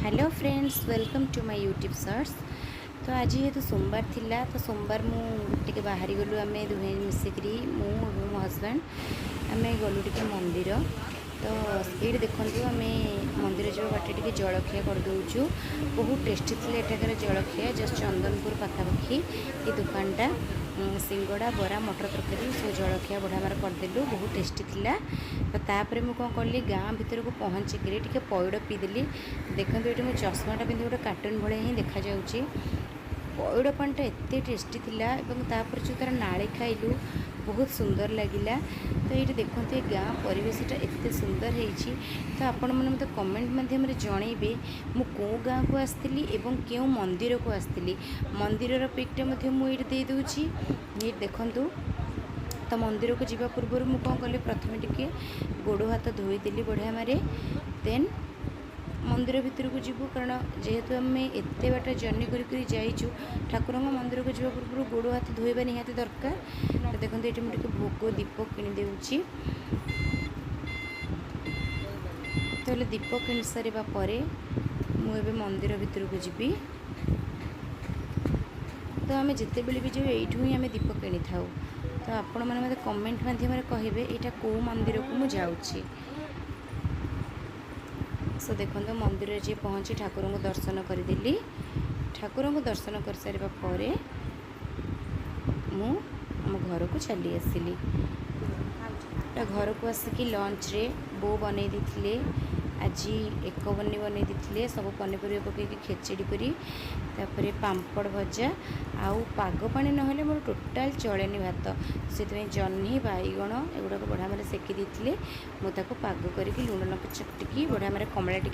Hello friends, welcome to my YouTube search. तो आज जेहेतु सोमवार थिला तो सोमवार मुझे बाहरी गलु आम दुहे मिसिकी मो हजबैंड आम गलु टे मंदिर। तो ये देखु आम मंदिर जो बाटे टे जलखिया करदे बहुत टेस्टी थी एठाकर जलखिया जस्ट चंदनपुर पाखापाखि ये दुकानटा सिंगड़ा बरा मटर तरकारी सब जलखिया बढ़िया मार करदेलु बहुत टेस्टी थिला। तो तापर मुझे कौन कली गाँ भितर को पहुँचिक टे पइड पीदेली। देखो ये मुझे चश्माटा पिंधि गोटे कार्टून भाया ही देखा जाऊँगी। पइड पानीटा एत टेस्टी थिला एवं तापर जो तार नाली खाइलु बहुत सुंदर लगिला। तो ये देखो ये गाँ परिवेशटा एत सुंदर होती। तो आपण मैंने मतलब कमेंट मध्यम जनइबे मु कौ गाँ को आसती एवं क्यों मंदिर को आसती। मंदिर पिकटा मुझे दे दूची ये देखु। तो मंदिर को जीवा पूर्व मुझे कौन कली प्रथम टिके गोड़ हाथ धोईदेली बढ़िया मारे देन मंदिर भितर को जीवु कारण जेहेतु आम एत बाट जर्नी कर जाइचु ठाकुर मंदिर को जीवा पूर्व गोड़ हाथ धोइबा निहाती दरकार। तो देखो ये मुझे भोग दीप किणिदे। तो दीप किणी सारा मुझे मंदिर भितर को जीवी। तो आम जिते भी जो यू ही आम दीप किणी था। तो आपण मैंने मतलब कमेंट मध्यम कहे यहाँ कौ मंदिर को मुझे जाऊँगी। सो देखो मंदिर जी पहुँची ठाकुर को दर्शन करदेली। ठाकुर को दर्शन कर सारा मु घर को चली आसली। घर को आसिक लंच रे बो बन दी आज एक बनी दी सब पनीपरिया पकईकि खेचड़ी करी तापर पांपड़ भजा आउ पाग पानी ना मोर टोटाल चलेनी भात से जह्नी बैगण एगुड़ा बढ़िया मारे सेकी देते मुझे पाग करके लुण लଙ୍କା चकटिकी बढ़िया मारे कमला टी